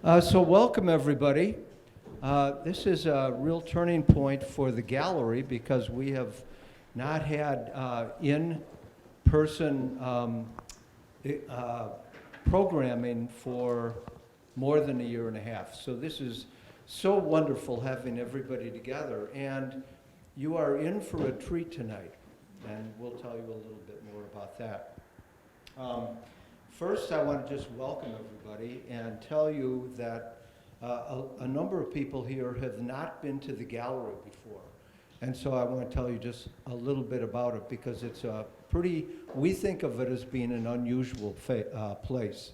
So welcome everybody. This is a real turning point for the gallery because we have not had in-person programming for more than a year and a half. So this is so wonderful having everybody together, and you are in for a treat tonight, and we'll tell you a little bit more about that. First, I want to just welcome everybody and tell you that a number of people here have not been to the gallery before. And so I want to tell you just a little bit about it because it's a we think of it as being an unusual place.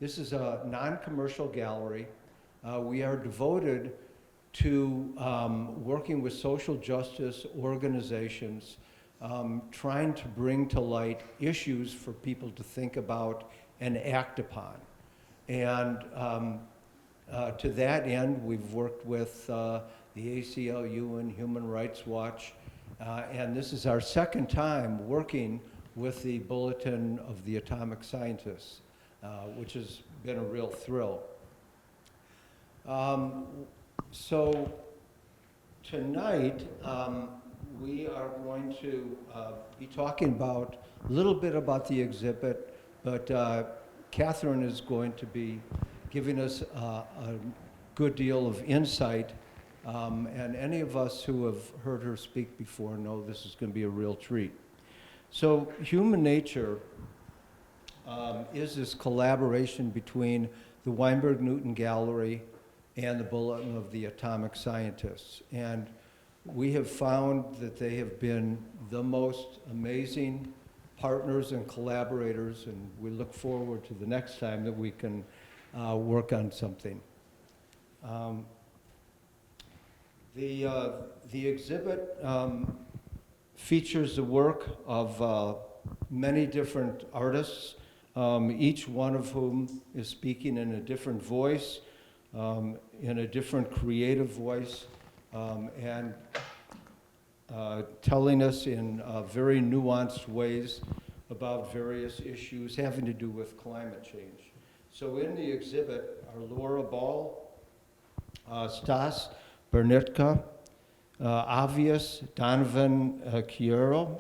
This is a non-commercial gallery. We are devoted to working with social justice organizations, trying to bring to light issues for people to think about and act upon. And to that end, we've worked with the ACLU and Human Rights Watch, and this is our second time working with the Bulletin of the Atomic Scientists, which has been a real thrill. So tonight, we are going to be talking about a little bit about the exhibit, but Katharine is going to be giving us a good deal of insight, and any of us who have heard her speak before know this is going to be a real treat. So human nature is this collaboration between the Weinberg-Newton Gallery and the Bulletin of the Atomic Scientists. And we have found that they have been the most amazing partners and collaborators, and we look forward to the next time that we can work on something. The exhibit features the work of many different artists, each one of whom is speaking in a different voice, in a different creative voice, and telling us in very nuanced ways about various issues having to do with climate change. So in the exhibit are Laura Ball, Stas Bernitka, Avius Donovan Chiaro,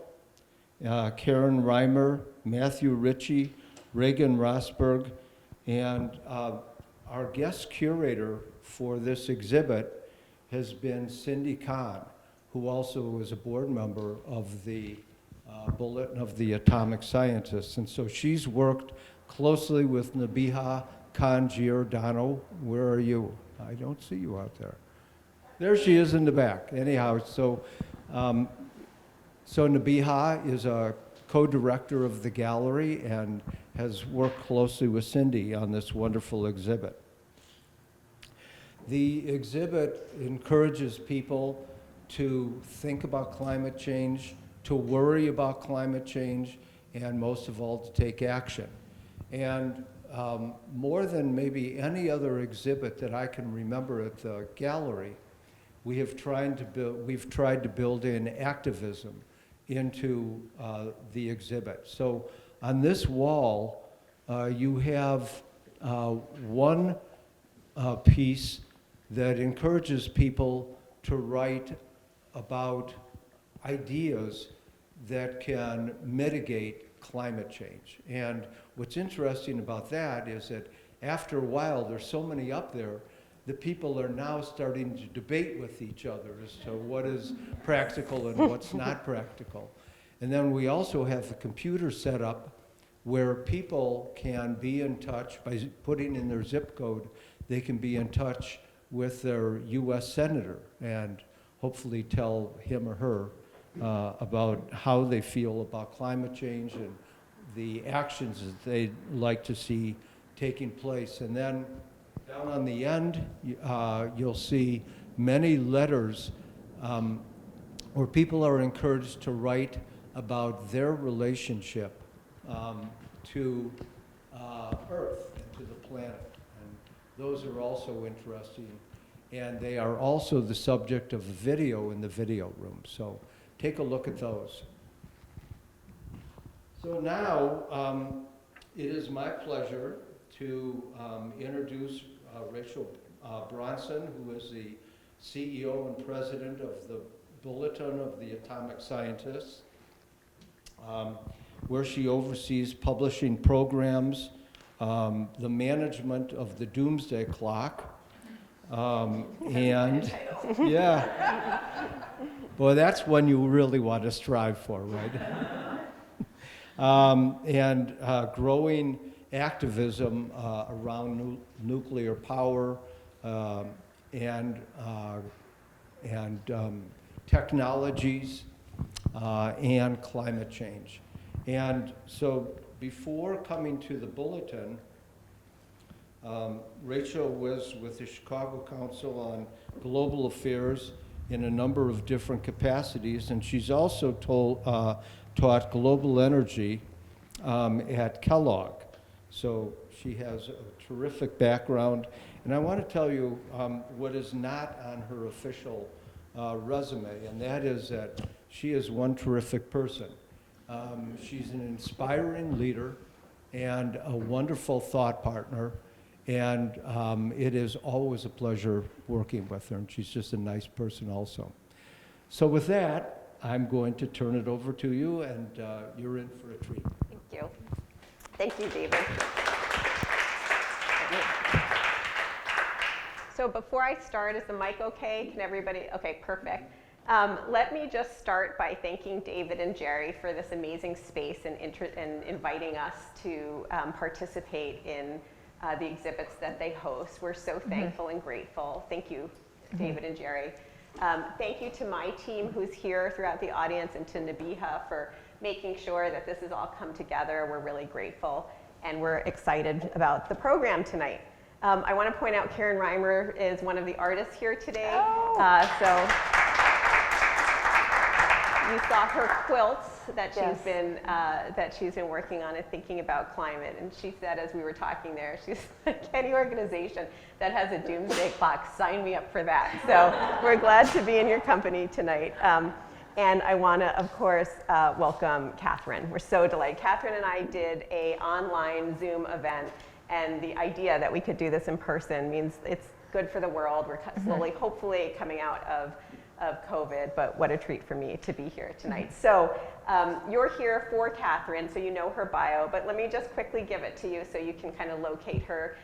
Karen Reimer, Matthew Ritchie, Reagan Rosberg, and our guest curator for this exhibit has been Cyndi Conn, who also is a board member of the Bulletin of the Atomic Scientists. And so she's worked closely with Nabiha Khan Giordano. Where are you? I don't see you out there. There she is in the back. Anyhow, so Nabiha is a co-director of the gallery and has worked closely with Cyndi on this wonderful exhibit. The exhibit encourages people to think about climate change, to worry about climate change, and most of all, to take action. And more than maybe any other exhibit that I can remember at the gallery, we've tried to build in activism into the exhibit. So on this wall, you have one piece that encourages people to write about ideas that can mitigate climate change. And what's interesting about that is that after a while, there's so many up there that people are now starting to debate with each other as to what is practical and what's not practical. And then we also have the computer set up where people can be in touch by putting in their zip code. They can be in touch with their US senator and hopefully tell him or her about how they feel about climate change and the actions that they'd like to see taking place. And then down on the end, you'll see many letters where people are encouraged to write about their relationship to Earth and to the planet. And those are also interesting. And they are also the subject of a video in the video room. So take a look at those. So now it is my pleasure to introduce Rachel Bronson, who is the CEO and president of the Bulletin of the Atomic Scientists, where she oversees publishing programs, the management of the doomsday clock, and yeah, well, that's one you really want to strive for, right? And growing activism around nuclear power and technologies and climate change. And so before coming to the Bulletin, Rachel was with the Chicago Council on Global Affairs in a number of different capacities, and she's also taught global energy at Kellogg. So she has a terrific background. And I want to tell you what is not on her official resume, and that is that she is one terrific person. She's an inspiring leader and a wonderful thought partner, and it is always a pleasure working with her, and she's just a nice person also. So with that, I'm going to turn it over to you, and you're in for a treat. Thank you. Thank you, David. So before I start, is the mic okay? Can everybody? Okay, perfect. Let me just start by thanking David and Jerry for this amazing space and inviting us to participate in the exhibits that they host. We're so thankful and grateful. Thank you, David and Jerry. Thank you to my team who's here throughout the audience, and to Nabiha for making sure that this has all come together. We're really grateful, and we're excited about the program tonight. I want to point out Karen Reimer is one of the artists here today. Oh. So you saw her quilts that she's been working on and thinking about climate. And she said, as we were talking there, she's like, any organization that has a doomsday clock, sign me up for that. So we're glad to be in your company tonight. And I want to, of course, welcome Katharine. We're so delighted. Katharine and I did an online Zoom event, and the idea that we could do this in person means it's good for the world. We're slowly, hopefully, coming out of COVID, but what a treat for me to be here tonight. So you're here for Katharine, so you know her bio, but let me just quickly give it to you so you can kind of locate her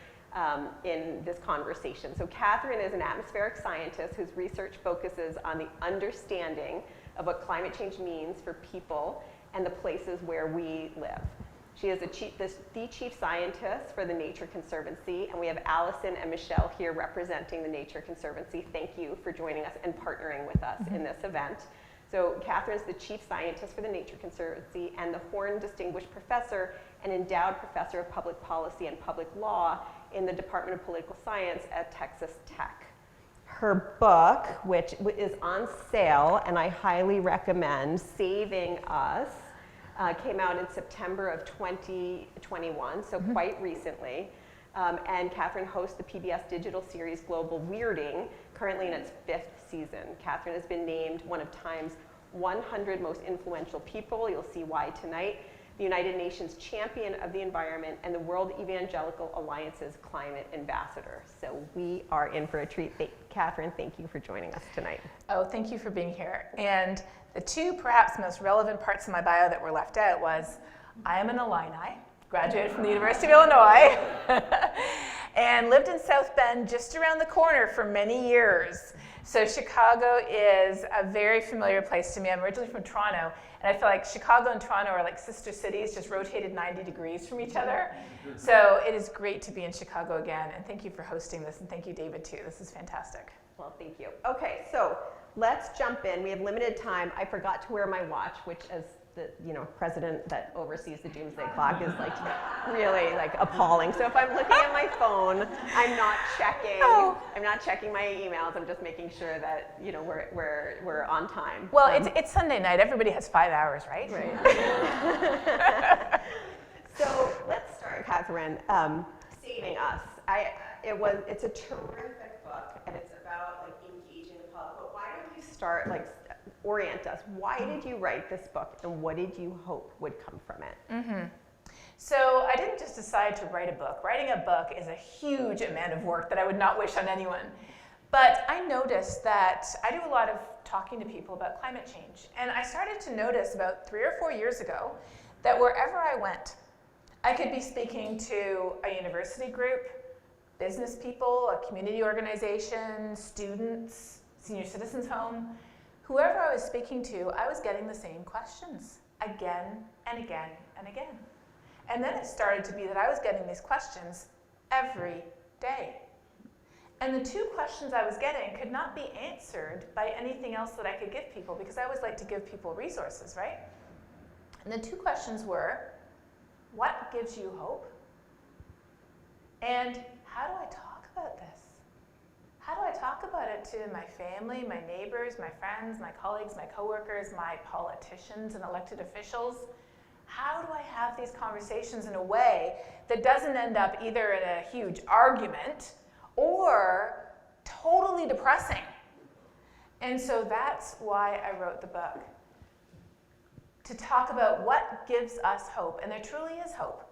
in this conversation. So Katharine is an atmospheric scientist whose research focuses on the understanding of what climate change means for people and the places where we live. She is the chief scientist for the Nature Conservancy, and we have Allison and Michelle here representing the Nature Conservancy. Thank you for joining us and partnering with us in this event. So Katharine is the chief scientist for the Nature Conservancy and the Horn Distinguished Professor and Endowed Professor of Public Policy and Public Law in the Department of Political Science at Texas Tech. Her book, which is on sale, and I highly recommend, Saving Us, came out in September of 2021, so quite recently. And Katharine hosts the PBS digital series Global Weirding, currently in its 5th season. Katharine has been named one of Time's 100 most influential people. You'll see why tonight. The United Nations Champion of the Environment and the World Evangelical Alliance's Climate Ambassador. So we are in for a treat. Katharine, thank you for joining us tonight. Oh, thank you for being here. And the two perhaps most relevant parts of my bio that were left out was, I am an Illini, graduated from the University of Illinois, and lived in South Bend, just around the corner for many years. So Chicago is a very familiar place to me. I'm originally from Toronto, and I feel like Chicago and Toronto are like sister cities, just rotated 90 degrees from each other. So it is great to be in Chicago again, and thank you for hosting this, and thank you, David, too. This is fantastic. Well, thank you. Okay, so let's jump in. We have limited time. I forgot to wear my watch, which, as the president that oversees the doomsday clock, is like really like appalling. So if I'm looking at my phone, I'm not checking. Oh. I'm not checking my emails. I'm just making sure that we're on time. Well, it's Sunday night. Everybody has 5 hours, right? Right. So let's start, Katharine. Saving Us. It's a terrific book, and it's about like engaging the public. But why don't you start, like, orient us? Why did you write this book, and what did you hope would come from it? So I didn't just decide to write a book. Writing a book is a huge amount of work that I would not wish on anyone. But I noticed that I do a lot of talking to people about climate change. And I started to notice about 3 or 4 years ago that wherever I went, I could be speaking to a university group, business people, a community organization, students, senior citizens home. Whoever I was speaking to, I was getting the same questions again and again and again. And then it started to be that I was getting these questions every day. And the 2 questions I was getting could not be answered by anything else that I could give people, because I always like to give people resources, right? And the 2 questions were, what gives you hope? And how do I talk about this? How do I talk about it to my family, my neighbors, my friends, my colleagues, my coworkers, my politicians and elected officials? How do I have these conversations in a way that doesn't end up either in a huge argument or totally depressing? And so that's why I wrote the book. To talk about what gives us hope, and there truly is hope.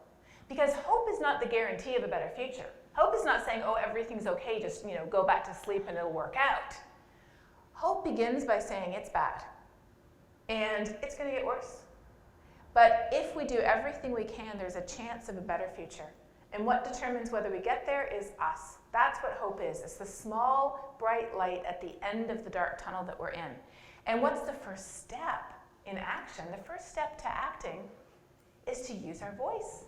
Because hope is not the guarantee of a better future. Hope is not saying, oh, everything's okay, just go back to sleep and it'll work out. Hope begins by saying it's bad, and it's going to get worse. But if we do everything we can, there's a chance of a better future. And what determines whether we get there is us. That's what hope is. It's the small, bright light at the end of the dark tunnel that we're in. And what's the first step in action? The first step to acting is to use our voice,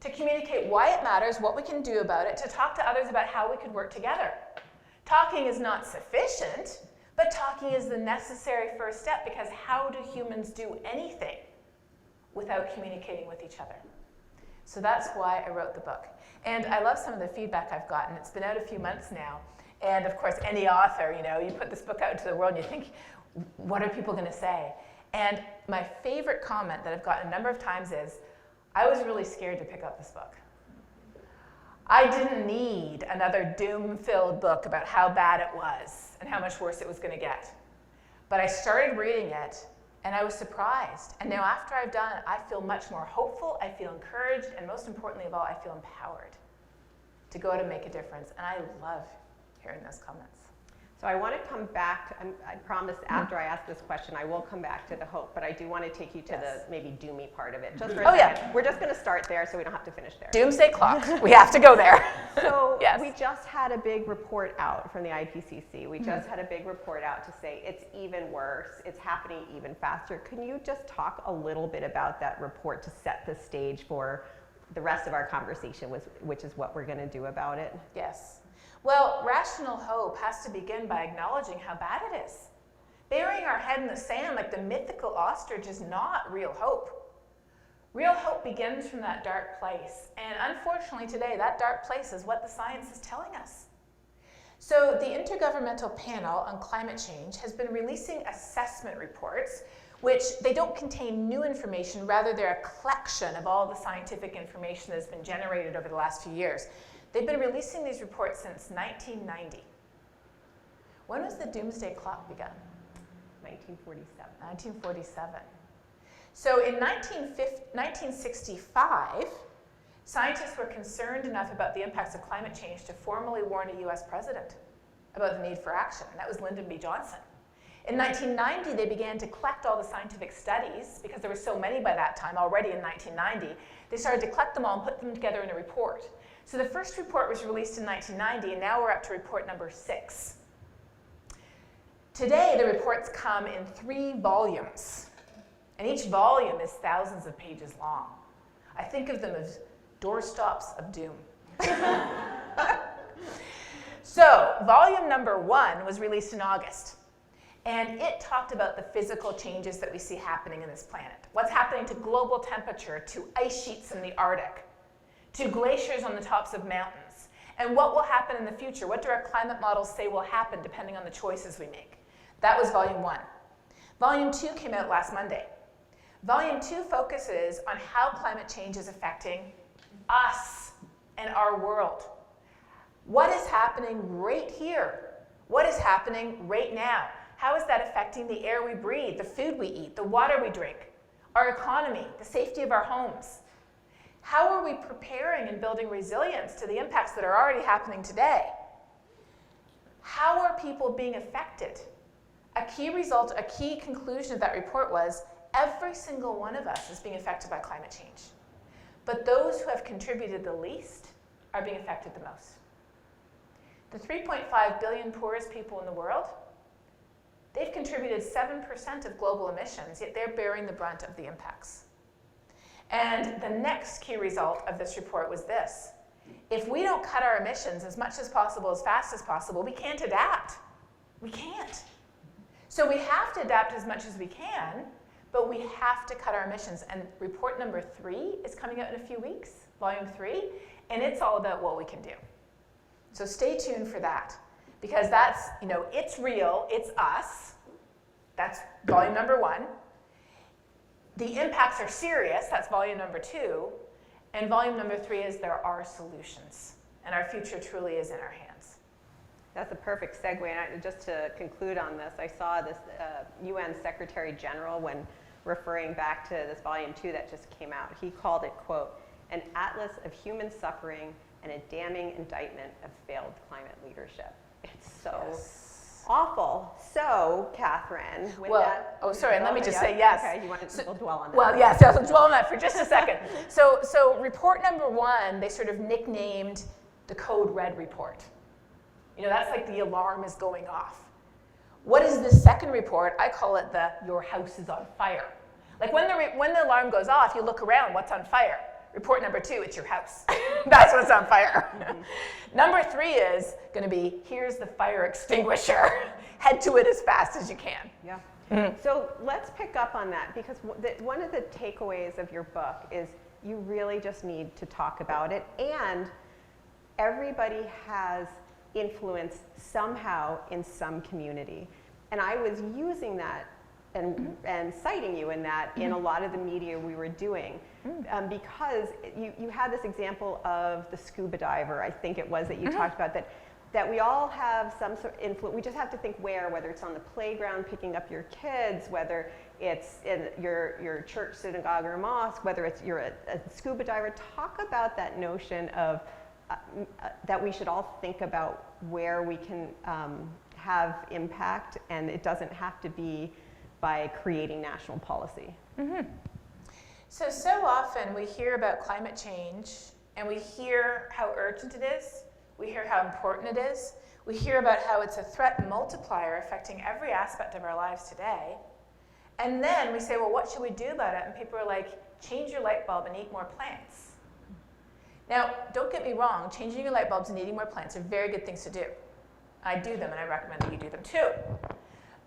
to communicate why it matters, what we can do about it, to talk to others about how we could work together. Talking is not sufficient, but talking is the necessary first step, because how do humans do anything without communicating with each other? So that's why I wrote the book. And I love some of the feedback I've gotten. It's been out a few months now. And of course, any author, you put this book out into the world and you think, what are people going to say? And my favorite comment that I've gotten a number of times is, I was really scared to pick up this book. I didn't need another doom-filled book about how bad it was and how much worse it was going to get. But I started reading it, and I was surprised. And now after I've done it, I feel much more hopeful, I feel encouraged, and most importantly of all, I feel empowered to go out and make a difference. And I love hearing those comments. So I want to come back, I promise after I ask this question, I will come back to the hope, but I do want to take you to the maybe doomy part of it. Just for a second. Yeah. We're just going to start there so we don't have to finish there. Doomsday clock. We have to go there. So yes. We just had a big report out from the IPCC. We just had a big report out to say it's even worse, it's happening even faster. Can you just talk a little bit about that report to set the stage for the rest of our conversation, which is what we're going to do about it? Yes. Well, rational hope has to begin by acknowledging how bad it is. Burying our head in the sand like the mythical ostrich is not real hope. Real hope begins from that dark place. And unfortunately today, that dark place is what the science is telling us. So the Intergovernmental Panel on Climate Change has been releasing assessment reports, which they don't contain new information, rather they're a collection of all the scientific information that has been generated over the last few years. They've been releasing these reports since 1990. When was the doomsday clock begun? 1947. 1947. So in 1965, scientists were concerned enough about the impacts of climate change to formally warn a US president about the need for action, and that was Lyndon B. Johnson. In 1990, they began to collect all the scientific studies, because there were so many by that time already in 1990. They started to collect them all and put them together in a report. So the first report was released in 1990, and now we're up to report number 6. Today, the reports come in 3 volumes, and each volume is thousands of pages long. I think of them as doorstops of doom. So, volume number 1 was released in August, and it talked about the physical changes that we see happening in this planet. What's happening to global temperature, to ice sheets in the Arctic, to glaciers on the tops of mountains, and what will happen in the future. What do our climate models say will happen depending on the choices we make? That was volume 1. Volume 2 came out last Monday. Volume 2 focuses on how climate change is affecting us and our world. What is happening right here? What is happening right now? How is that affecting the air we breathe, the food we eat, the water we drink, our economy, the safety of our homes? How are we preparing and building resilience to the impacts that are already happening today? How are people being affected? A key result, a key conclusion of that report was every single one of us is being affected by climate change. But those who have contributed the least are being affected the most. The 3.5 billion poorest people in the world, they've contributed 7% of global emissions, yet they're bearing the brunt of the impacts. And the next key result of this report was this. If we don't cut our emissions as much as possible, as fast as possible, we can't adapt. We can't. So we have to adapt as much as we can, but we have to cut our emissions. And report number 3 is coming out in a few weeks, volume 3, and it's all about what we can do. So stay tuned for that, because that's, it's real, it's us. That's volume number 1. The impacts are serious, that's volume number 2. And volume number 3 is there are solutions, and our future truly is in our hands. That's a perfect segue. And just to conclude on this, I saw this UN Secretary General, when referring back to this volume 2 that just came out, he called it, quote, an atlas of human suffering and a damning indictment of failed climate leadership. It's so awful. So, Katharine, with that... Oh, sorry, and let me just say yes. Okay, you want to dwell on that. Well, yes, I'll dwell on that for just a second. So report number 1, they sort of nicknamed the Code Red report. That's like the alarm is going off. What is the second report? I call it the your house is on fire. Like when the alarm goes off, you look around, what's on fire? Report number 2, it's your house. That's what's on fire. Mm-hmm. Number 3 is going to be, here's the fire extinguisher. Head to it as fast as you can. Yeah. Mm-hmm. So let's pick up on that, because one of the takeaways of your book is you really just need to talk about it, and everybody has influence somehow in some community. And I was using that and citing you in that in a lot of the media we were doing, because you had this example of the scuba diver, I think it was, that you talked about, that we all have some sort of influence. We just have to think whether it's on the playground picking up your kids, whether it's in your church, synagogue, or mosque, whether it's you're a scuba diver. Talk about that notion of that we should all think about where we can have impact, and it doesn't have to be by creating national policy. Mm-hmm. So often we hear about climate change, and we hear how urgent it is, we hear how important it is, we hear about how it's a threat multiplier affecting every aspect of our lives today, and then we say, well, what should we do about it? And people are like, change your light bulb and eat more plants. Now, don't get me wrong, changing your light bulbs and eating more plants are very good things to do. I do them, and I recommend that you do them too.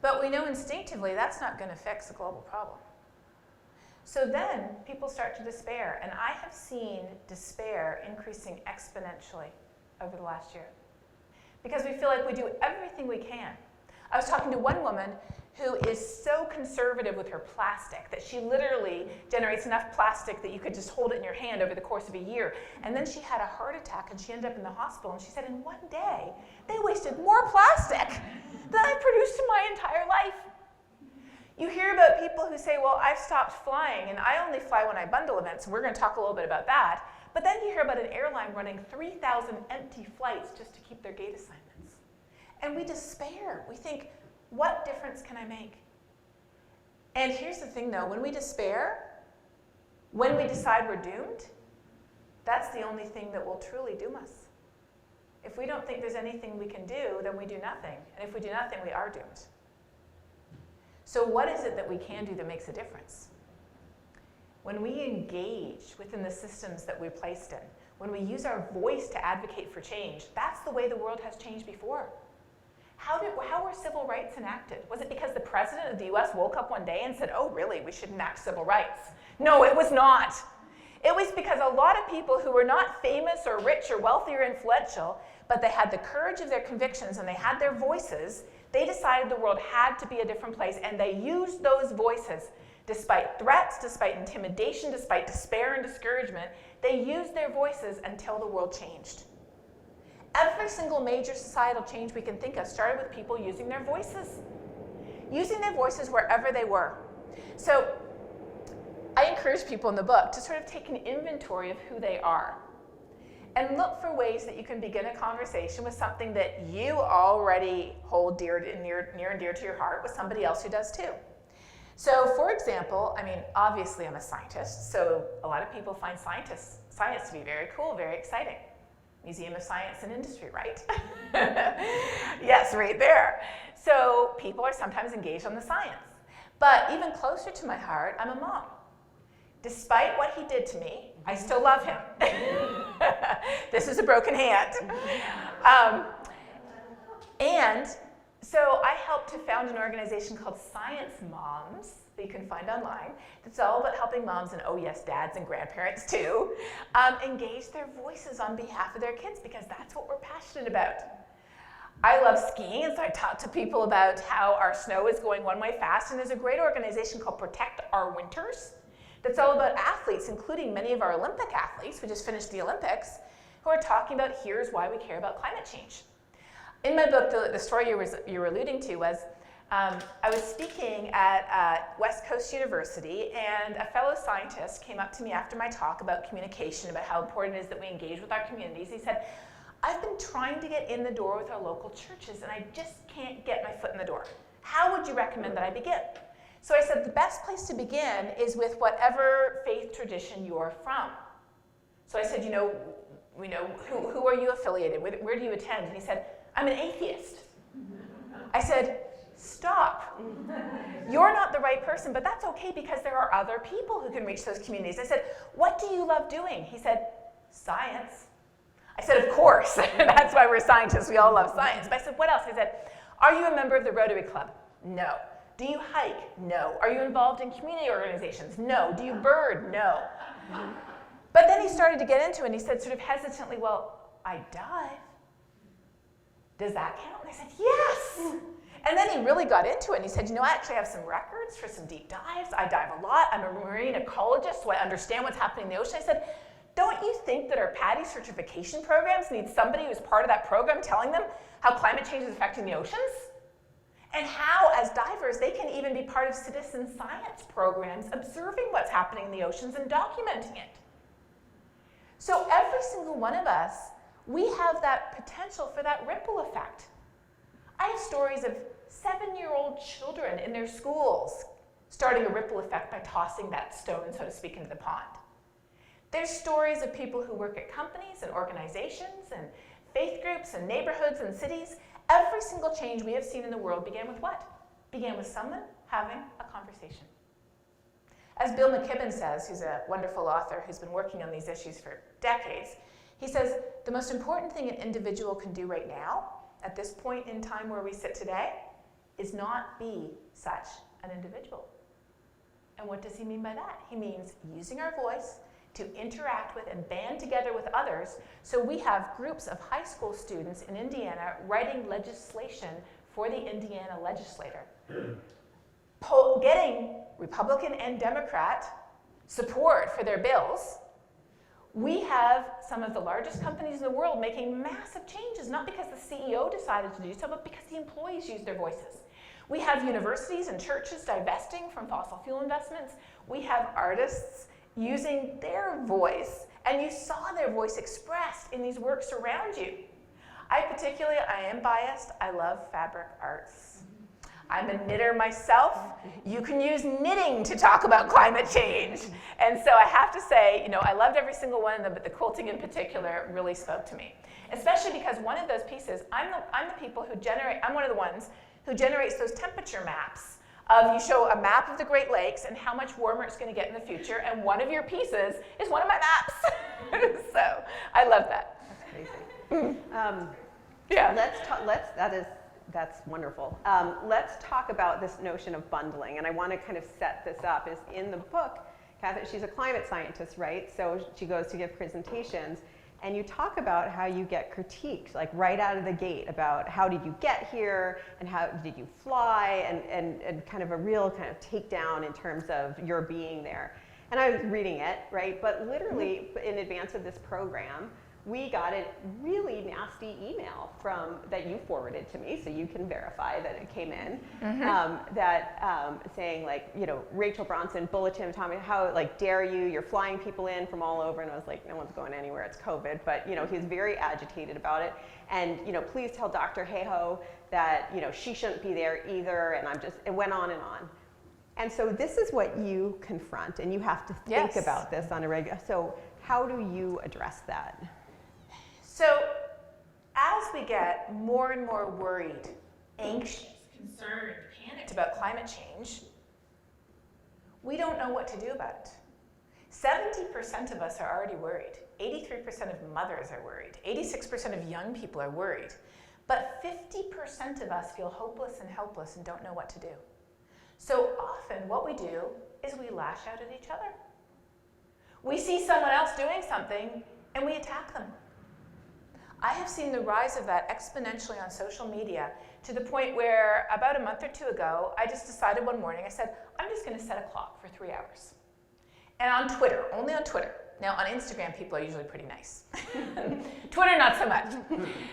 But we know instinctively that's not going to fix the global problem. So then people start to despair, and I have seen despair increasing exponentially over the last year, because we feel like we do everything we can. I was talking to one woman who is so conservative with her plastic that she literally generates enough plastic that you could just hold it in your hand over the course of a year. And then she had a heart attack, and she ended up in the hospital, and she said in one day they wasted more plastic than I produced in my entire life. You hear about people who say, well, I've stopped flying, and I only fly when I bundle events, and we're going to talk a little bit about that. But then you hear about an airline running 3,000 empty flights just to keep their gate assignments. And we despair. We think, what difference can I make? And here's the thing, though. When we despair, when we decide we're doomed, that's the only thing that will truly doom us. If we don't think there's anything we can do, then we do nothing. And if we do nothing, we are doomed. So what is it that we can do that makes a difference? When we engage within the systems that we're placed in, when we use our voice to advocate for change, that's the way the world has changed before. How were civil rights enacted? Was it because the president of the US woke up one day and said, oh, really, we should enact civil rights? No, it was not. It was because a lot of people who were not famous or rich or wealthy or influential, but they had the courage of their convictions and they had their voices, they decided the world had to be a different place, and they used those voices. Despite threats, despite intimidation, despite despair and discouragement, they used their voices until the world changed. Every single major societal change we can think of started with people using their voices wherever they were. So I encourage people in the book to sort of take an inventory of who they are and look for ways that you can begin a conversation with something that you already hold near and dear to your heart with somebody else who does too. So for example, I mean, obviously I'm a scientist, so a lot of people find science to be very cool, very exciting. Museum of Science and Industry, right? Yes, right there. So people are sometimes engaged on the science. But even closer to my heart, I'm a mom. Despite what he did to me, I still love him. This is a broken hand. And so I helped to found an organization called Science Moms that you can find online. It's all about helping moms, and oh yes, dads and grandparents too, engage their voices on behalf of their kids, because that's what we're passionate about. I love skiing, and so I talk to people about how our snow is going one way fast, and there's a great organization called Protect Our Winters that's all about athletes, including many of our Olympic athletes who just finished the Olympics, who are talking about here's why we care about climate change. In my book, the story you were alluding to was, I was speaking at West Coast University, and a fellow scientist came up to me after my talk about communication, about how important it is that we engage with our communities. He said, I've been trying to get in the door with our local churches, and I just can't get my foot in the door. How would you recommend that I begin? So I said, the best place to begin is with whatever faith tradition you're from. So I said, who are you affiliated with? Where do you attend? And he said, I'm an atheist. I said, stop. You're not the right person, but that's okay, because there are other people who can reach those communities. I said, what do you love doing? He said, science. I said, of course. That's why we're scientists. We all love science. But I said, what else? He said, are you a member of the Rotary Club? No. Do you hike? No. Are you involved in community organizations? No. Do you bird? No. But then he started to get into it, and he said sort of hesitantly, well, I dive. Does that count? And I said, yes. And then he really got into it, and he said, I actually have some records for some deep dives. I dive a lot. I'm a marine ecologist, so I understand what's happening in the ocean. I said, don't you think that our PADI certification programs need somebody who's part of that program telling them how climate change is affecting the oceans? And how, as divers, they can even be part of citizen science programs, observing what's happening in the oceans and documenting it. So every single one of us, we have that potential for that ripple effect. I have stories of 7-year-old children in their schools starting a ripple effect by tossing that stone, so to speak, into the pond. There's stories of people who work at companies and organizations and faith groups and neighborhoods and cities. Every single change we have seen in the world began with what? Began with someone having a conversation. As Bill McKibben says, who's a wonderful author who's been working on these issues for decades, he says, the most important thing an individual can do right now, at this point in time where we sit today, is not be such an individual. And what does he mean by that? He means using our voice to interact with and band together with others. So we have groups of high school students in Indiana writing legislation for the Indiana legislator, getting Republican and Democrat support for their bills. We have some of the largest companies in the world making massive changes, not because the CEO decided to do so, but because the employees used their voices. We have universities and churches divesting from fossil fuel investments. We have artists using their voice, and you saw their voice expressed in these works around you. I am biased, I love fabric arts. I'm a knitter myself. You can use knitting to talk about climate change. And so I have to say, I loved every single one of them, but the quilting in particular really spoke to me. Especially because one of those pieces, I'm one of the ones who generates those temperature maps. You show a map of the Great Lakes and how much warmer it's going to get in the future, and one of your pieces is one of my maps. So I love that. That's crazy. Yeah. That's wonderful. Let's talk about this notion of bundling, and I want to kind of set this up. Is in the book, Katharine, she's a climate scientist, right? So she goes to give presentations, and you talk about how you get critiqued, like right out of the gate, about how did you get here, and how did you fly, and kind of a real kind of takedown in terms of your being there. And I was reading it, right? But literally, in advance of this program, we got a really nasty email that you forwarded to me, so you can verify that it came in, saying like, you know, Rachel Bronson, Bulletin, Atomic, how like dare you, you're flying people in from all over, and I was like, no one's going anywhere, it's COVID, but you know, he was very agitated about it, and you know, please tell Dr. Hayhoe that, you know, she shouldn't be there either, and it went on and on. And so this is what you confront, and you have to think about this on a regular, so how do you address that? So as we get more and more worried, anxious, concerned, panicked about climate change, we don't know what to do about it. 70% of us are already worried. 83% of mothers are worried. 86% of young people are worried. But 50% of us feel hopeless and helpless and don't know what to do. So often what we do is we lash out at each other. We see someone else doing something and we attack them. I have seen the rise of that exponentially on social media to the point where about a month or two ago, I just decided one morning, I said, I'm just going to set a clock for 3 hours. And on Twitter, only on Twitter. Now on Instagram, people are usually pretty nice. Twitter, not so much.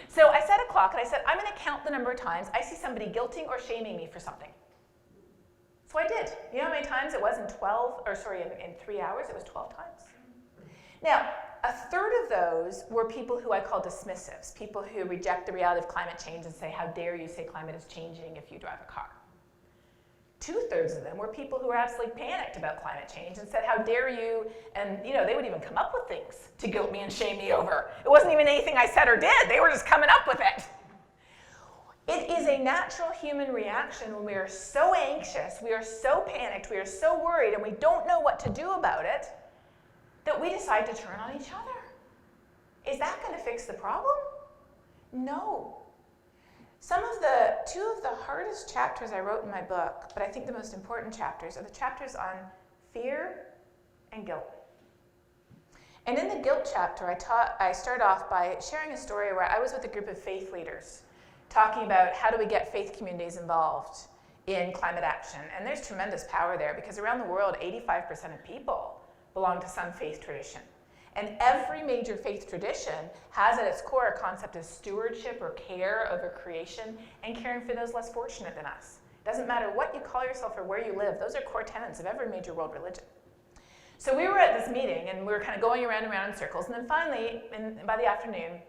So I set a clock and I said, I'm going to count the number of times I see somebody guilting or shaming me for something. So I did. You know how many times it was in 3 hours? It was 12 times. Now, a third of those were people who I call dismissives, people who reject the reality of climate change and say, how dare you say climate is changing if you drive a car. 2/3 of them were people who were absolutely panicked about climate change and said, how dare you, and you know, they would even come up with things to guilt me and shame me over. It wasn't even anything I said or did, they were just coming up with it. It is a natural human reaction when we are so anxious, we are so panicked, we are so worried, and we don't know what to do about it, that we decide to turn on each other. Is that going to fix the problem? No. Two of the hardest chapters I wrote in my book, but I think the most important chapters, are the chapters on fear and guilt. And in the guilt chapter, I start off by sharing a story where I was with a group of faith leaders talking about how do we get faith communities involved in climate action. And there's tremendous power there because around the world, 85% of people belong to some faith tradition. And every major faith tradition has at its core a concept of stewardship or care over creation and caring for those less fortunate than us. It doesn't matter what you call yourself or where you live, those are core tenets of every major world religion. So we were at this meeting and we were kind of going around and around in circles, and then finally, by the afternoon,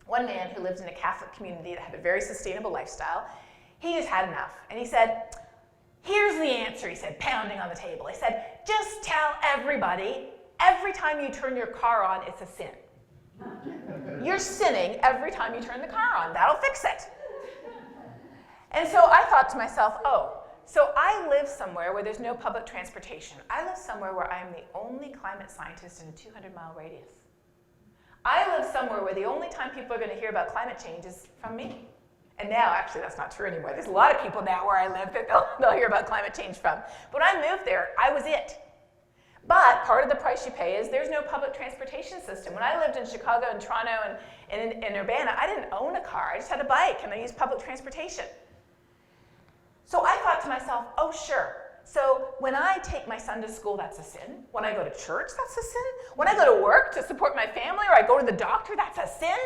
one man who lived in a Catholic community that had a very sustainable lifestyle, he just had enough. And he said, here's the answer, he said, pounding on the table. He said, just tell everybody, every time you turn your car on, it's a sin. You're sinning every time you turn the car on. That'll fix it. And so I thought to myself, oh, so I live somewhere where there's no public transportation. I live somewhere where I am the only climate scientist in a 200-mile radius. I live somewhere where the only time people are going to hear about climate change is from me. And now, actually, that's not true anymore. There's a lot of people now where I live that they'll hear about climate change from. But when I moved there, I was it. But part of the price you pay is there's no public transportation system. When I lived in Chicago and Toronto and in Urbana, I didn't own a car. I just had a bike, and I used public transportation. So I thought to myself, oh, sure. So when I take my son to school, that's a sin. When I go to church, that's a sin. When I go to work to support my family, or I go to the doctor, that's a sin.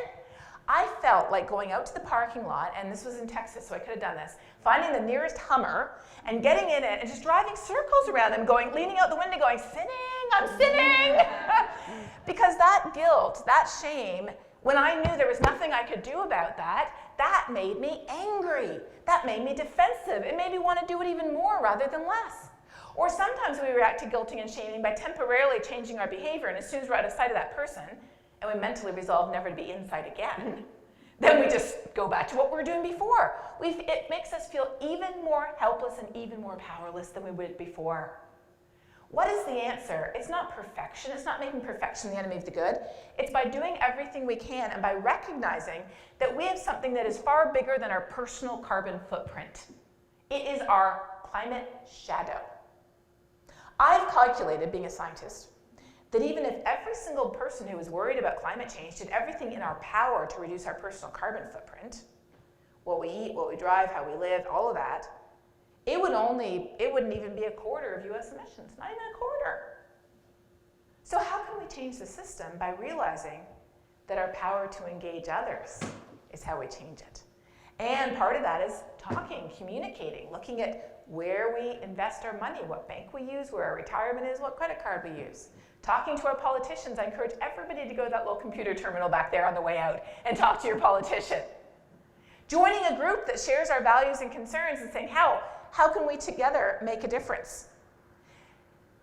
I felt like going out to the parking lot, and this was in Texas, so I could have done this, finding the nearest Hummer and getting in it and just driving circles around them, leaning out the window going, sinning, I'm sinning. Because that guilt, that shame, when I knew there was nothing I could do about that, that made me angry. That made me defensive. It made me want to do it even more rather than less. Or sometimes we react to guilting and shaming by temporarily changing our behavior, and as soon as we're out of sight of that person, and we mentally resolve never to be inside again, then we just go back to what we were doing before. It makes us feel even more helpless and even more powerless than we would before. What is the answer? It's not perfection. It's not making perfection the enemy of the good. It's by doing everything we can and by recognizing that we have something that is far bigger than our personal carbon footprint. It is our climate shadow. I've calculated, being a scientist, that even if every single person who is worried about climate change did everything in our power to reduce our personal carbon footprint, what we eat, what we drive, how we live, all of that, it wouldn't even be a quarter of US emissions, not even a quarter. So how can we change the system? By realizing that our power to engage others is how we change it. And part of that is talking, communicating, looking at where we invest our money, what bank we use, where our retirement is, what credit card we use. Talking to our politicians. I encourage everybody to go to that little computer terminal back there on the way out and talk to your politician. Joining a group that shares our values and concerns and saying, how can we together make a difference?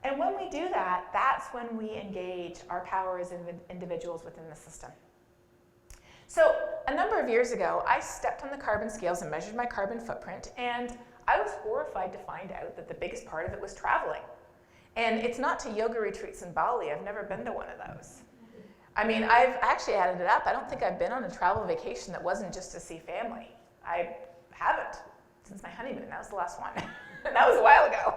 And when we do that, that's when we engage our power as individuals within the system. So a number of years ago, I stepped on the carbon scales and measured my carbon footprint, and I was horrified to find out that the biggest part of it was traveling. And it's not to yoga retreats in Bali. I've never been to one of those. I mean, I've actually added it up. I don't think I've been on a travel vacation that wasn't just to see family. I haven't since my honeymoon. That was the last one. That was a while ago.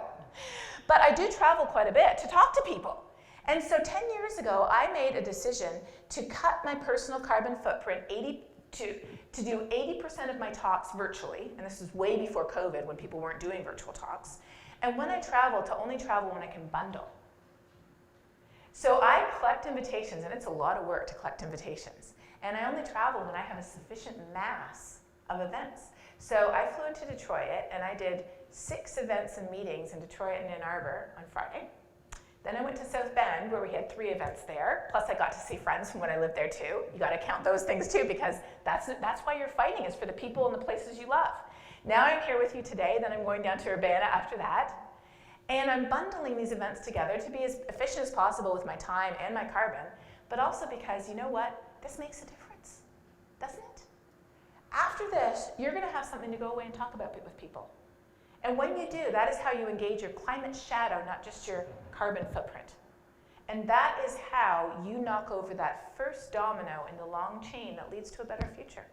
But I do travel quite a bit to talk to people. And so 10 years ago, I made a decision to cut my personal carbon footprint to do 80% of my talks virtually. And this was way before COVID when people weren't doing virtual talks. And when I travel, to only travel when I can bundle. So I collect invitations, and it's a lot of work to collect invitations. And I only travel when I have a sufficient mass of events. So I flew into Detroit, and I did 6 events and meetings in Detroit and Ann Arbor on Friday. Then I went to South Bend, where we had 3 events there. Plus I got to see friends from when I lived there too. You gotta count those things too, because that's why you're fighting, is for the people and the places you love. Now I'm here with you today, then I'm going down to Urbana after that. And I'm bundling these events together to be as efficient as possible with my time and my carbon, but also because, you know what? This makes a difference, doesn't it? After this, you're gonna have something to go away and talk about with people. And when you do, that is how you engage your climate shadow, not just your carbon footprint. And that is how you knock over that first domino in the long chain that leads to a better future.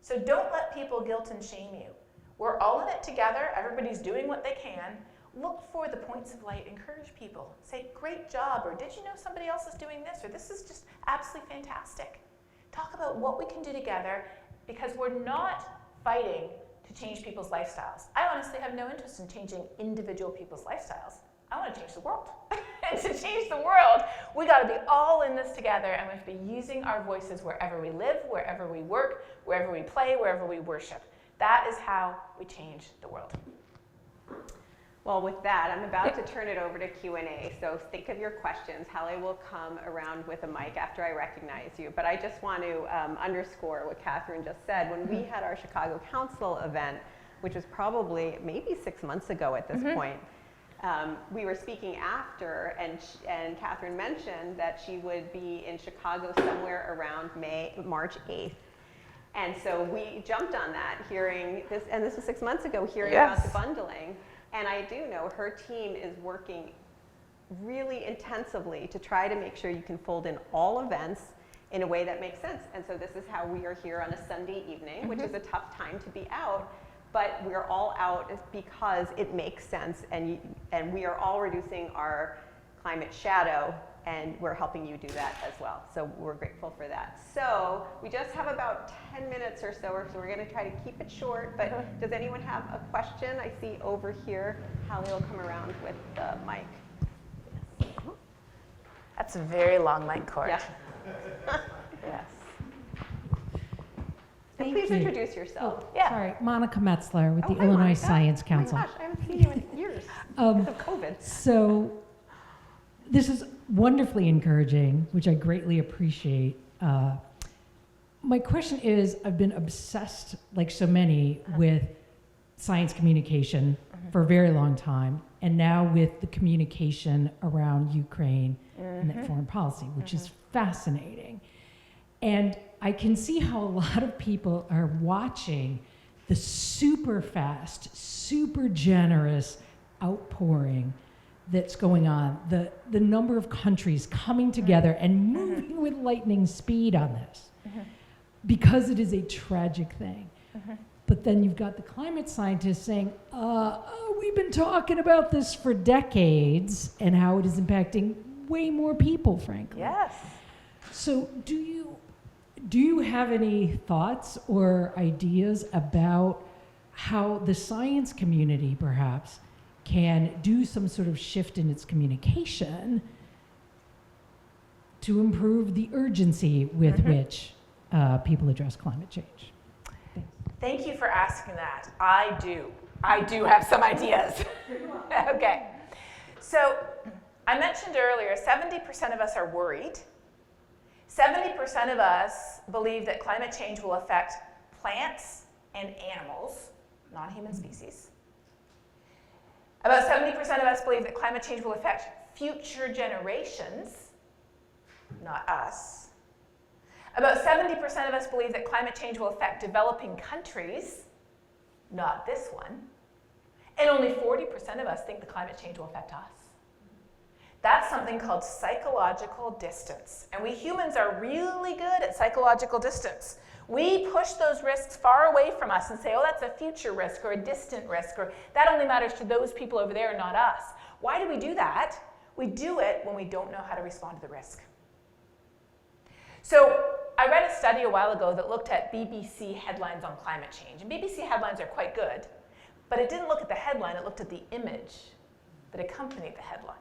So don't let people guilt and shame you. We're all in it together. Everybody's doing what they can. Look for the points of light. Encourage people. Say, great job, or did you know somebody else is doing this, or this is just absolutely fantastic. Talk about what we can do together, because we're not fighting to change people's lifestyles. I honestly have no interest in changing individual people's lifestyles. I want to change the world. And to change the world, we got to be all in this together, and we have to be using our voices wherever we live, wherever we work, wherever we play, wherever we worship. That is how we change the world. Well, with that, I'm about to turn it over to Q&A, so think of your questions. Hallie will come around with a mic after I recognize you, but I just want to underscore what Katharine just said. When we had our Chicago Council event, which was probably maybe 6 months ago at this point, we were speaking after, and Katharine mentioned that she would be in Chicago somewhere around March 8th. And so we jumped on that, hearing this, and this was 6 months ago, hearing about the bundling. And I do know her team is working really intensively to try to make sure you can fold in all events in a way that makes sense. And so this is how we are here on a Sunday evening, which is a tough time to be out, but we're all out because it makes sense, and we are all reducing our climate shadow, and we're helping you do that as well. So we're grateful for that. So we just have about 10 minutes or so we're going to try to keep it short, but does anyone have a question? I see over here, Hallie will come around with the mic. That's a very long mic cord. Yeah. Yes. And please introduce yourself. Sorry, Monica Metzler with the hi, Illinois Monica. Science Council. Oh my gosh, I haven't seen you in years because of COVID. So this is wonderfully encouraging, which I greatly appreciate. My question is, I've been obsessed, like so many, with science communication for a very long time, and now with the communication around Ukraine and that foreign policy, which is fascinating. And I can see how a lot of people are watching the super fast, super generous outpouring that's going on, the number of countries coming together and moving with lightning speed on this, because it is a tragic thing. But then you've got the climate scientists saying, we've been talking about this for decades and how it is impacting way more people, frankly. Yes. So do you have any thoughts or ideas about how the science community perhaps can do some sort of shift in its communication to improve the urgency with which people address climate change? Thanks. Thank you for asking that. I do have some ideas. Okay. So I mentioned earlier, 70% of us are worried. 70% of us believe that climate change will affect plants and animals, non-human species. About 70% of us believe that climate change will affect future generations, not us. About 70% of us believe that climate change will affect developing countries, not this one. And only 40% of us think the climate change will affect us. That's something called psychological distance. And we humans are really good at psychological distance. We push those risks far away from us and say, oh, that's a future risk or a distant risk, or that only matters to those people over there, not us. Why do we do that? We do it when we don't know how to respond to the risk. So I read a study a while ago that looked at BBC headlines on climate change. And BBC headlines are quite good, but it didn't look at the headline, it looked at the image that accompanied the headline.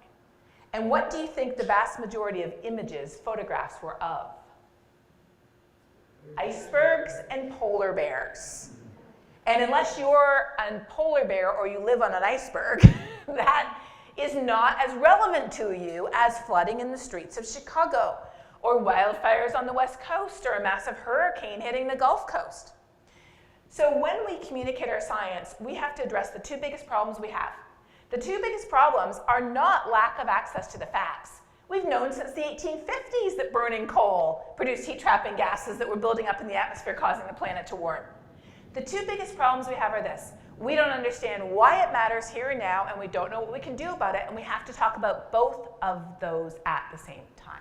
And what do you think the vast majority of images, photographs were of? Icebergs and polar bears. And unless you're a polar bear or you live on an iceberg, that is not as relevant to you as flooding in the streets of Chicago, or wildfires on the West Coast, or a massive hurricane hitting the Gulf Coast. So when we communicate our science, we have to address the two biggest problems we have. The two biggest problems are not lack of access to the facts. We've known since the 1850s that burning coal produced heat-trapping gases that were building up in the atmosphere, causing the planet to warm. The two biggest problems we have are this. We don't understand why it matters here and now, and we don't know what we can do about it, and we have to talk about both of those at the same time.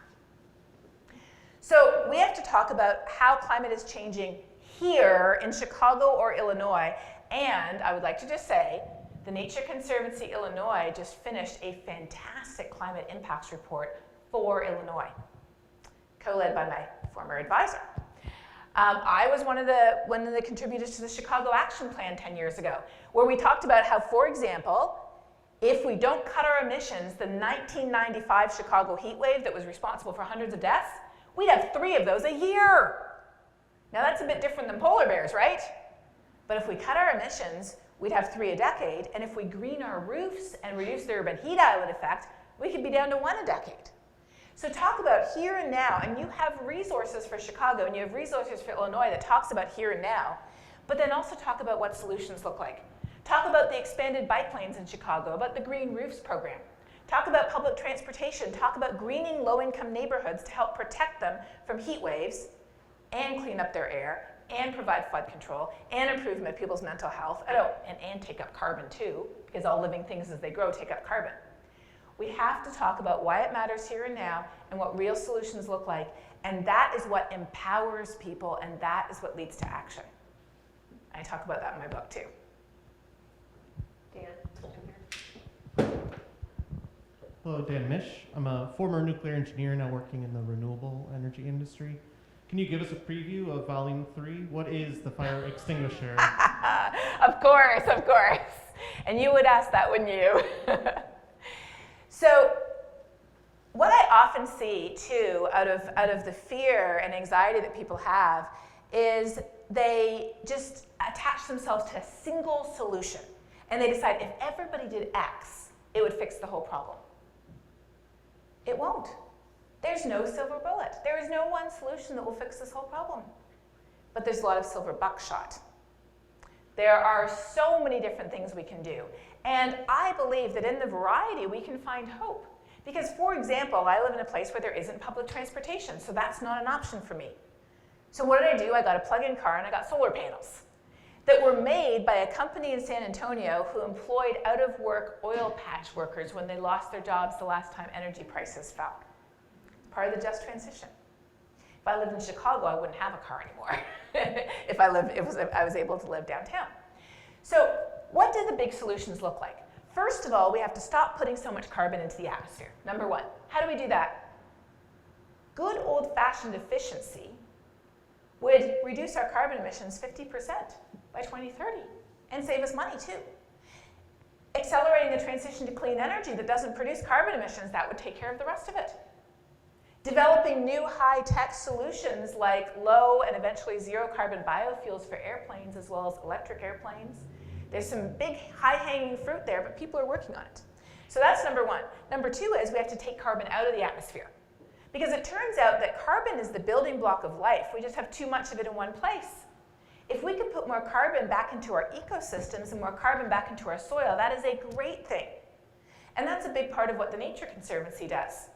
So we have to talk about how climate is changing here in Chicago or Illinois, and I would like to just say, the Nature Conservancy Illinois just finished a fantastic climate impacts report for Illinois, co-led by my former advisor. I was one of the contributors to the Chicago Action Plan 10 years ago, where we talked about how, for example, if we don't cut our emissions, the 1995 Chicago heat wave that was responsible for hundreds of deaths, we'd have 3 of those a year. Now that's a bit different than polar bears, right? But if we cut our emissions, we'd have 3 a decade, and if we green our roofs and reduce the urban heat island effect, we could be down to 1 a decade. So talk about here and now, and you have resources for Chicago, and you have resources for Illinois that talks about here and now, but then also talk about what solutions look like. Talk about the expanded bike lanes in Chicago, about the Green Roofs program. Talk about public transportation, talk about greening low-income neighborhoods to help protect them from heat waves and clean up their air, and provide flood control, and improve people's mental health, and take up carbon too, because all living things as they grow take up carbon. We have to talk about why it matters here and now, and what real solutions look like, and that is what empowers people, and that is what leads to action. I talk about that in my book too. Dan? Hello, Dan Misch. I'm a former nuclear engineer now working in the renewable energy industry. Can you give us a preview of Volume 3? What is the fire extinguisher? Of course. And you would ask that, wouldn't you? So what I often see, too, out of the fear and anxiety that people have is they just attach themselves to a single solution. And they decide if everybody did X, it would fix the whole problem. It won't. There's no silver bullet. There is no one solution that will fix this whole problem. But there's a lot of silver buckshot. There are so many different things we can do. And I believe that in the variety, we can find hope. Because, for example, I live in a place where there isn't public transportation, so that's not an option for me. So what did I do? I got a plug-in car and I got solar panels that were made by a company in San Antonio who employed out-of-work oil patch workers when they lost their jobs the last time energy prices fell. Part of the just transition. If I lived in Chicago, I wouldn't have a car anymore. if I was able to live downtown. So what do the big solutions look like? First of all, we have to stop putting so much carbon into the atmosphere. Number one. How do we do that? Good old-fashioned efficiency would reduce our carbon emissions 50% by 2030 and save us money too. Accelerating the transition to clean energy that doesn't produce carbon emissions, that would take care of the rest of it. Developing new high-tech solutions like low and eventually zero carbon biofuels for airplanes as well as electric airplanes. There's some big high-hanging fruit there, but people are working on it. So that's number one. Number two is we have to take carbon out of the atmosphere. Because it turns out that carbon is the building block of life. We just have too much of it in one place. If we could put more carbon back into our ecosystems and more carbon back into our soil, that is a great thing. And that's a big part of what the Nature Conservancy does.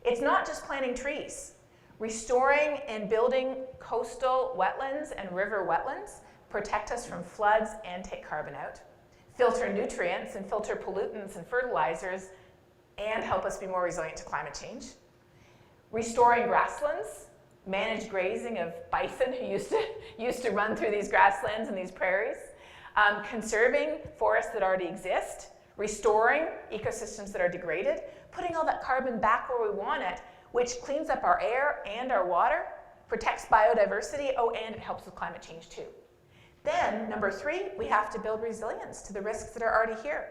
It's not just planting trees. Restoring and building coastal wetlands and river wetlands protect us from floods and take carbon out, filter nutrients and filter pollutants and fertilizers, and help us be more resilient to climate change. Restoring grasslands, manage grazing of bison who used to run through these grasslands and these prairies. Conserving forests that already exist, restoring ecosystems that are degraded, putting all that carbon back where we want it, which cleans up our air and our water, protects biodiversity, and it helps with climate change too. Then, number three, we have to build resilience to the risks that are already here.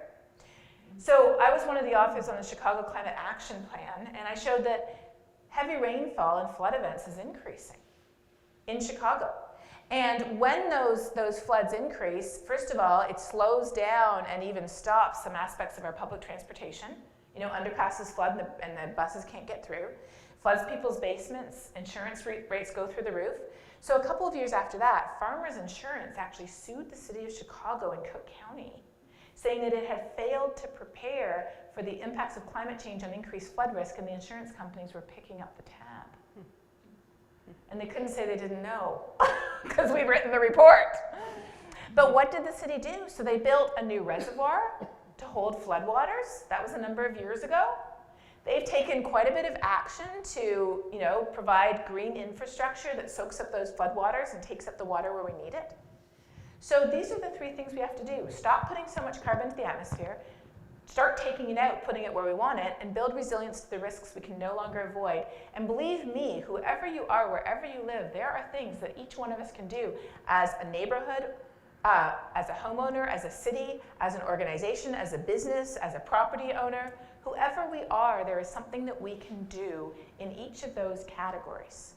So I was one of the authors on the Chicago Climate Action Plan, and I showed that heavy rainfall and flood events is increasing in Chicago. And when those floods increase, first of all, it slows down and even stops some aspects of our public transportation. You know, underpasses flood and the buses can't get through. Floods people's basements, insurance rates go through the roof. So a couple of years after that, Farmers Insurance actually sued the city of Chicago and Cook County, saying that it had failed to prepare for the impacts of climate change on increased flood risk, and the insurance companies were picking up the tab. And they couldn't say they didn't know, because we'd written the report. But what did the city do? So they built a new reservoir to hold floodwaters. That was a number of years ago. They've taken quite a bit of action to, provide green infrastructure that soaks up those floodwaters and takes up the water where we need it. So these are the three things we have to do. Stop putting so much carbon into the atmosphere, start taking it out, putting it where we want it, and build resilience to the risks we can no longer avoid. And believe me, whoever you are, wherever you live, there are things that each one of us can do as a neighborhood, as a homeowner, as a city, as an organization, as a business, as a property owner. Whoever we are, there is something that we can do in each of those categories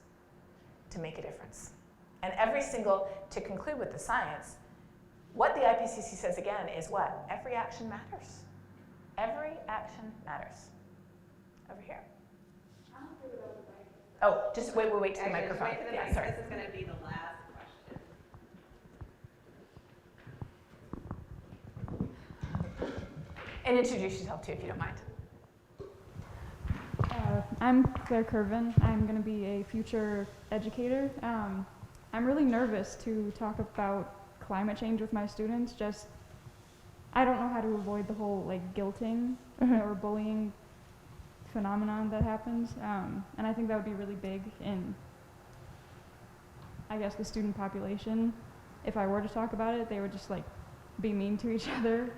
to make a difference. And to conclude with the science, what the IPCC says again is what? Every action matters. Every action matters. Over here. Oh, just wait to the microphone. Wait for the mic. Sorry. This is going to be the last question. And introduce yourself too, if you don't mind. I'm Claire Curvin. I'm going to be a future educator. I'm really nervous to talk about climate change with my students. I don't know how to avoid the whole guilting or bullying phenomenon that happens. And I think that would be really big in, I guess, the student population. If I were to talk about it, they would just be mean to each other.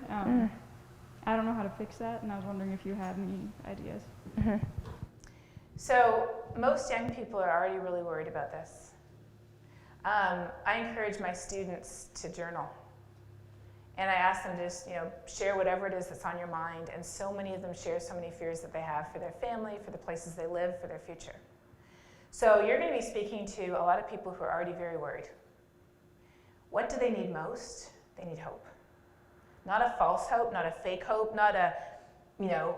I don't know how to fix that, and I was wondering if you had any ideas. So most young people are already really worried about this. I encourage my students to journal. And I ask them to just, share whatever it is that's on your mind. And so many of them share so many fears that they have for their family, for the places they live, for their future. So you're going to be speaking to a lot of people who are already very worried. What do they need most? They need hope. Not a false hope, not a fake hope, not a,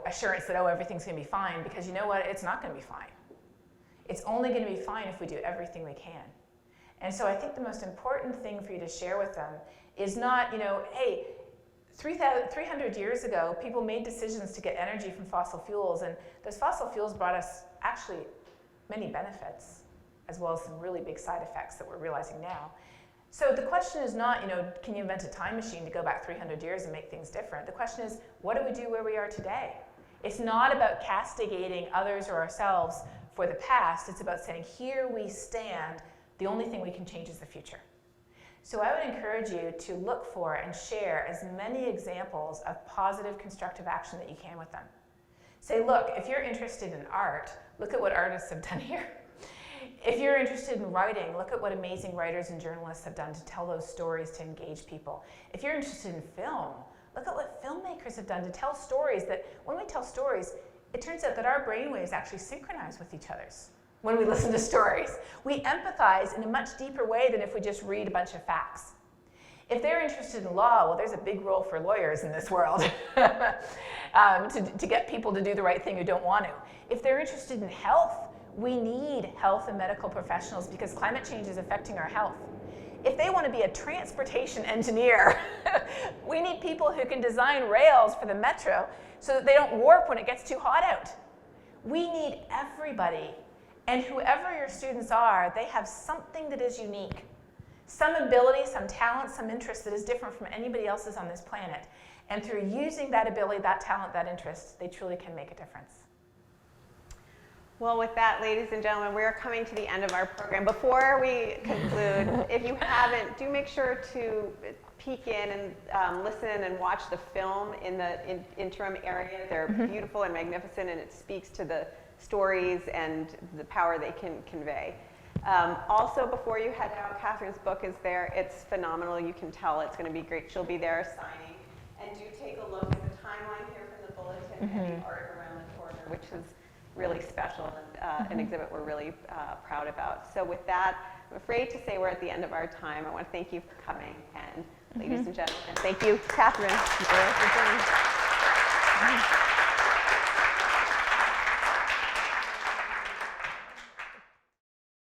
assurance that, everything's going to be fine, because you know what? It's not going to be fine. It's only going to be fine if we do everything we can. And so I think the most important thing for you to share with them is not, hey, 300 years ago, people made decisions to get energy from fossil fuels, and those fossil fuels brought us actually many benefits, as well as some really big side effects that we're realizing now. So the question is not, can you invent a time machine to go back 300 years and make things different? The question is, what do we do where we are today? It's not about castigating others or ourselves for the past. It's about saying, here we stand. The only thing we can change is the future. So I would encourage you to look for and share as many examples of positive, constructive action that you can with them. Say, look, if you're interested in art, look at what artists have done here. If you're interested in writing, look at what amazing writers and journalists have done to tell those stories, to engage people. If you're interested in film, look at what filmmakers have done to tell stories that, when we tell stories, it turns out that our brainwaves actually synchronize with each other's when we listen to stories. We empathize in a much deeper way than if we just read a bunch of facts. If they're interested in law, well, there's a big role for lawyers in this world to get people to do the right thing who don't want to. If they're interested in health, we need health and medical professionals because climate change is affecting our health. If they want to be a transportation engineer, we need people who can design rails for the metro so that they don't warp when it gets too hot out. We need everybody. And whoever your students are, they have something that is unique. Some ability, some talent, some interest that is different from anybody else's on this planet. And through using that ability, that talent, that interest, they truly can make a difference. Well, with that, ladies and gentlemen, we are coming to the end of our program. Before we conclude, if you haven't, do make sure to peek in and listen and watch the film in the interim area. They're beautiful and magnificent, and it speaks to the stories and the power they can convey. Also, before you head out, Katharine's book is there. It's phenomenal. You can tell it's going to be great. She'll be there signing. And do take a look at the timeline here from the Bulletin and the art around the corner, which is really special and an exhibit we're really proud about. So with that, I'm afraid to say we're at the end of our time. I want to thank you for coming. And ladies and gentlemen, thank you, Katharine.